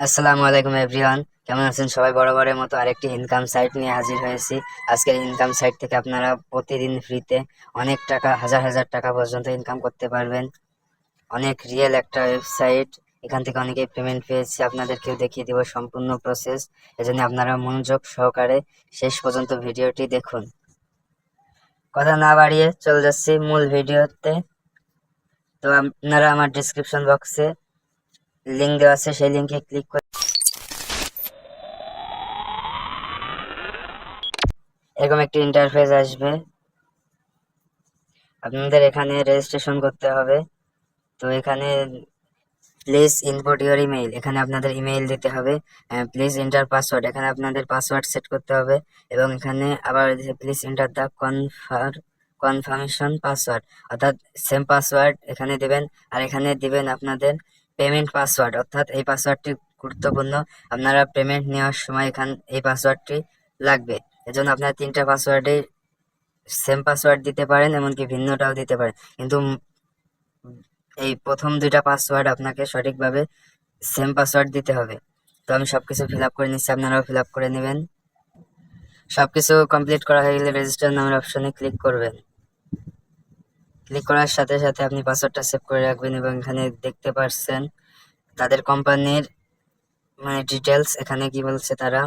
আসসালামু আলাইকুম এভরিওয়ান, কেমন আছেন সবাই? বরাবরের মতো আরেকটি ইনকাম সাইট নিয়ে হাজির হয়েছি। আজকের ইনকাম সাইট থেকে আপনারা প্রতিদিন ফ্রিতে অনেক টাকা, হাজার হাজার টাকা পর্যন্ত ইনকাম করতে পারবেন। অনেক রিয়েল একটা ওয়েবসাইট। এখান থেকে অনেকেই পেমেন্ট পেয়েছে, আপনাদেরকেও দেখিয়ে দিব সম্পূর্ণ প্রসেস। এজন্য আপনারা মনোযোগ সহকারে শেষ পর্যন্ত ভিডিওটি দেখুন। কথা না বাড়িয়ে চলে যাচ্ছি মূল ভিডিওতে। তো আপনারা আমার ডিসক্রিপশন বক্সে লিঙ্ক দেওয়া আছে, সেই লিঙ্কে ক্লিক করে এরকম একটি ইন্টারফেস আসবে। আপনাদের এখানে রেজিস্ট্রেশন করতে হবে। তো এখানে প্লিজ ইনপুট ইউর ইমেইল, এখানে আপনাদের ইমেইল দিতে হবে। প্লিজ এন্টার পাসওয়ার্ড, এখানে আপনাদের পাসওয়ার্ড সেট করতে হবে। এবং এখানে আবার please enter the confirmation password, অর্থাৎ সেম পাসওয়ার্ড এখানে দেবেন। আর এখানে দিবেন আপনাদের পেমেন্ট পাসওয়ার্ড, অর্থাৎ এই পাসওয়ার্ডটি গুরুত্বপূর্ণ। আপনারা পেমেন্ট নেওয়ার সময় এই পাসওয়ার্ডটি লাগবে। এজন্য আপনারা তিনটা পাসওয়ার্ডে সেম পাসওয়ার্ড দিতে পারেন, এমনকি ভিন্নটাও দিতে পারেন, কিন্তু এই প্রথম দুইটা পাসওয়ার্ড আপনাকে সঠিকভাবে সেম পাসওয়ার্ড দিতে হবে। তো আমি সবকিছু ফিল আপ করে নিচ্ছি, আপনারাও ফিল আপ করে নেবেন। সবকিছু কমপ্লিট করা হয়ে গেলে রেজিস্টার নামের অপশনে ক্লিক করবেন। ক্লিক করার সাথে সাথে আপনি পাসওয়ার্ডটা সেভ করে রাখবেন। এবং এখানে দেখতে পাচ্ছেন তাদের কোম্পানির ডিটেলস। এখানে কি বলছে তারা,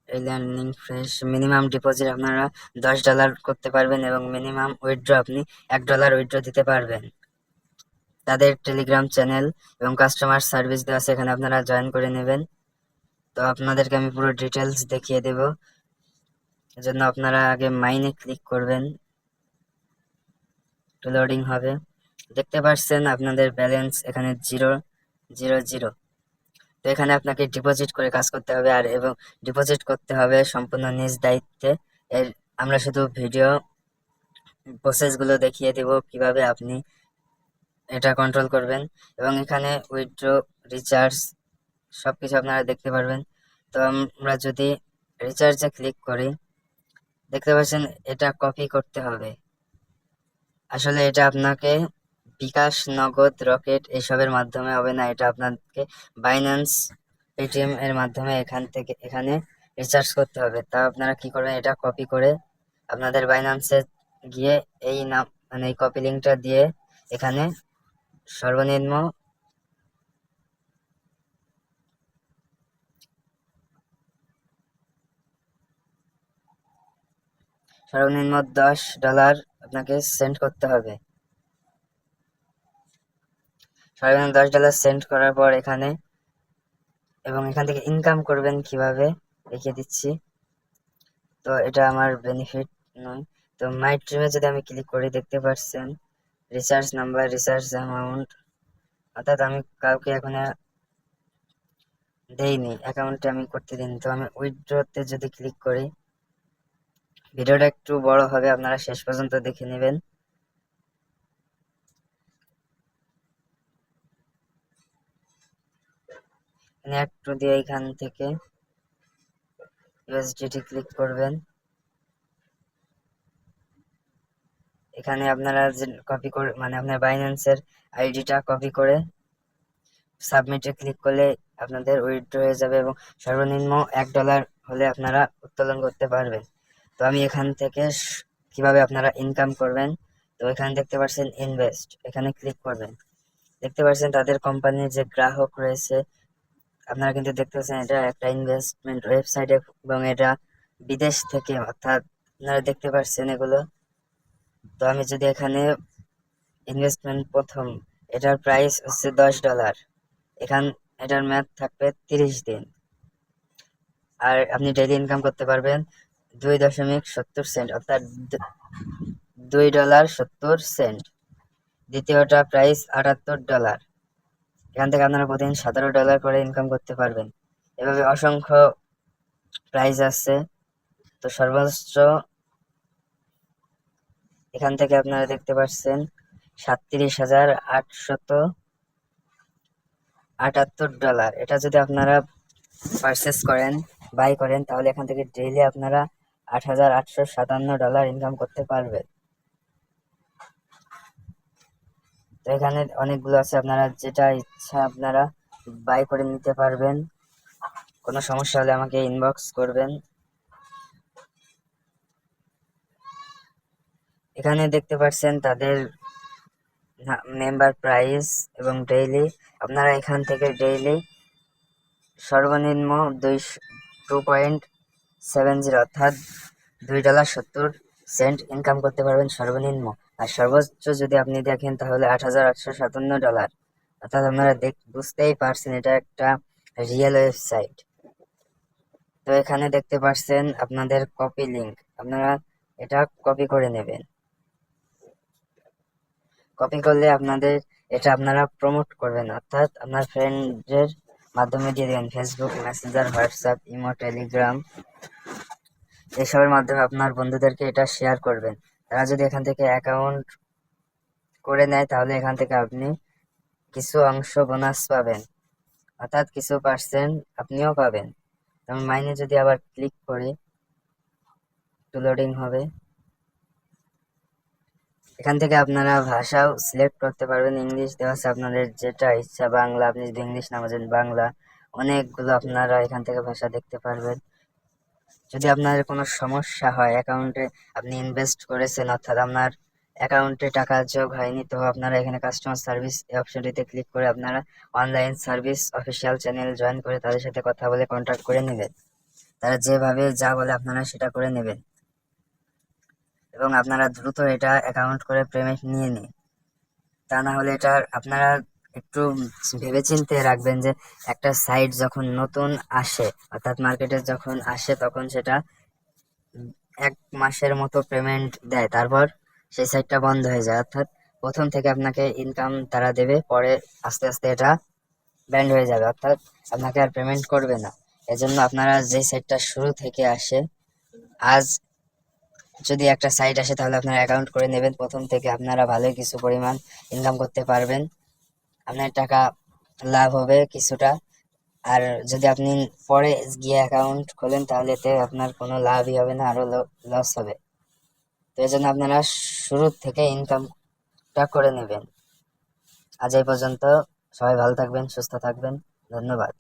লার্নিং ফ্রেশ মিনিমাম ডিপোজিট আপনারা $10 করতে পারবেন এবং মিনিমাম উইথড্র আপনি $1 উইথড্র দিতে পারবেন। তাদের টেলিগ্রাম চ্যানেল এবং কাস্টমার সার্ভিস দেওয়া আছে, এখানে আপনারা জয়েন করে নেবেন। তো আপনাদেরকে আমি পুরো ডিটেলস দেখিয়ে দেব। এজন্য আপনারা আগে মাইনে ক্লিক করবেন, লোডিং হবে। দেখতে পাচ্ছেন আপনাদের ব্যালেন্স এখানে 0 0 0। তো এখানে আপনাকে ডিপোজিট করে কাজ করতে হবে, আর এবং ডিপোজিট করতে হবে সম্পূর্ণ নিজ দায়িত্বে। এর আমরা শুধু ভিডিও প্রসেসগুলো দেখিয়ে দেব কিভাবে আপনি এটা কন্ট্রোল করবেন। এবং এখানে উইথড্র, রিচার্জ সবকিছু আপনারা দেখতে পারবেন। তো আমরা যদি রিচার্জে ক্লিক করি, দেখতে পাচ্ছেন এটা কপি করতে হবে। আসলে এটা আপনাকে বিকাশ, নগদ, রকেট এসবের মাধ্যমে হবে না, এটা আপনাকে বাইন্যান্স, পেটিএম এর মাধ্যমে এখানে রিচার্জ করতে হবে। তা আপনারা কি করবেন, এটা কপি করে আপনাদের বাইন্যান্সে গিয়ে এই নাম এই কপি লিঙ্কটা দিয়ে এখানে সর্বনিম্ন $10 আপনাকে সেন্ড করতে হবে। সর্বনিম্ন $10 সেন্ড করার পর এখানে এখান থেকে ইনকাম করবেন কিভাবে দেখিয়ে দিচ্ছি। তো এটা আমার বেনিফিট নয়। তো মাই ড্রিমে যদি আমি ক্লিক করি, দেখতে পাচ্ছেন রিচার্জ নাম্বার, রিচার্জ অ্যামাউন্ট, অর্থাৎ আমি কাউকে এখন দেইনি, অ্যাকাউন্টে আমি করতে দিইনি। তো আমি উইথড্রতে যদি ক্লিক করি, ভিডিওটা একটু বড় হবে, আপনারা শেষ পর্যন্ত দেখে নেবেন। একটু দিয়ে এখান থেকে ইউএসডিটি ক্লিক করবেন। এখানে আপনারা যে কপি করে আপনার বাইন্যান্সের আইডিটা কপি করে সাবমিটে ক্লিক করলে আপনাদের উইথড্র হয়ে যাবে এবং সর্বনিম্ন $1 হলে আপনারা উত্তোলন করতে পারবেন। তো আমি এখান থেকে কিভাবে আপনারা ইনকাম করবেন, তো এখানে দেখতে পাচ্ছেন ইনভেস্ট, এখানে ক্লিক করবেন। দেখতে পাচ্ছেন তাদের কোম্পানির যে গ্রাহক রয়েছে, আপনারা কিন্তু দেখতে পাচ্ছেন এটা একটা ইনভেস্টমেন্ট ওয়েবসাইট এবং এটা বিদেশ থেকে, অর্থাৎ আপনারা দেখতে পাচ্ছেন এগুলো। তো আমি যদি এখানে ইনভেস্টমেন্ট প্রথম, এটার প্রাইস হচ্ছে $10, এটার মেয়াদ থাকবে 30 দিন। আর আপনি ডেইলি ইনকাম করতে পারবেন 2.70 সেন্ট, অর্থাৎ $2.70। দ্বিতীয়টা প্রাইস $78। এখান থেকে আপনারা প্রতিদিন $17 করে ইনকাম করতে পারবেন। এভাবে অসংখ্য প্রাইস আছে। তো সর্বোচ্চ এখান থেকে আপনারা দেখতে পাচ্ছেন $37,878। এটা যদি আপনারা পারচেস করেন, বাই করেন, তাহলে এখান থেকে ডেইলি আপনারা $8,857 ইনকাম করতে পারবেন। তো এখানে অনেকগুলো আছে, আপনারা যেটা ইচ্ছা আপনারা বাই করে নিতে পারবেন। কোনো সমস্যা হলে আমাকে ইনবক্স করবেন। এখানে দেখতে পাচ্ছেন তাদের মেম্বার প্রাইস এবং ডেইলি। আপনারা এখান থেকে ডেইলি সর্বনিম্ন 2.70 অর্থাৎ $2.70 ইনকাম করতে পারবেন সর্বনিম্ন। আর সর্বোচ্চ যদি আপনি দেখেন তাহলে $8,857, অর্থাৎ আপনারা বুঝতেই পারছেন এটা একটা রিয়েল ওয়েবসাইট। তো এখানে দেখতে পাচ্ছেন আপনাদের কপি লিংক, আপনারা এটা কপি করে নেবেন। কপি করলে আপনাদের এটা আপনারা প্রমোট করবেন, অর্থাৎ আপনার ফ্রেন্ডের মাধ্যমে দিয়ে দেবেন, Facebook, Messenger, WhatsApp, imo, Telegram এসবের মাধ্যমে আপনার বন্ধুদেরকে এটা শেয়ার করবেন। তারা যদি এখান থেকে অ্যাকাউন্ট করে নেয় তাহলে এখান থেকে আপনি কিছু অংশ বোনাস পাবেন, অর্থাৎ কিছু পার্সেন্ট আপনিও পাবেন। আমি মাইনে যদি আবার ক্লিক করি, একটু লোডিং হবে। এখান থেকে আপনারা ভাষাও সিলেক্ট করতে পারবেন, ইংলিশ দেওয়া আছে আপনাদের যেটা ইচ্ছা, বাংলা, আপনি যদি ইংলিশ না বোঝেন বাংলা, অনেকগুলো আপনারা এখান থেকে ভাষা দেখতে পারবেন। যদি আপনাদের কোনো সমস্যা হয় অ্যাকাউন্টে, আপনি ইনভেস্ট করেছেন অর্থাৎ আপনার অ্যাকাউন্টে টাকা যোগ হয়নি, তো আপনারা এখানে কাস্টমার সার্ভিস এই অপশনটিতে ক্লিক করে আপনারা online service official channel join করে তাদের সাথে কথা বলে কন্ট্যাক্ট করে নেবেন। তারা যেভাবে যা বলে আপনারা সেটা করে নেবেন এবং আপনারা দ্রুত এটা অ্যাকাউন্ট করে পেমেন্ট নিয়ে নিন। তা না হলে এটা আপনারা একটু ভেবেচিন্তে রাখবেন যে একটা সাইট যখন নতুন আসে অর্থাৎ মার্কেটে যখন আসে তখন সেটা 1 মাসের মতো পেমেন্ট দেয়, তারপর সেই সাইটটা বন্ধ হয়ে যায়। অর্থাৎ প্রথম থেকে আপনাকে ইনকাম তারা দেবে, পরে আস্তে আস্তে এটা ব্যান্ড হয়ে যাবে, অর্থাৎ আপনাকে আর পেমেন্ট করবে না। এজন্য আপনারা যে সাইটটা শুরু থেকে আসে, আজ যদি একটা সাইট আসে তাহলে আপনারা অ্যাকাউন্ট করে নেবেন, প্রথম থেকে আপনারা ভালোই কিছু পরিমাণ ইনকাম করতে পারবেন, আপনার টাকা লাভ হবে কিছুটা। আর যদি আপনি পরে গিয়ে অ্যাকাউন্ট খোলেন তাহলে এতে আপনার কোনো লাভই হবে না, আরো লস হবে। তো এই জন্য আপনারা শুরু থেকে ইনকামটা করে নেবেন। আজ এই পর্যন্ত, সবাই ভালো থাকবেন, সুস্থ থাকবেন, ধন্যবাদ।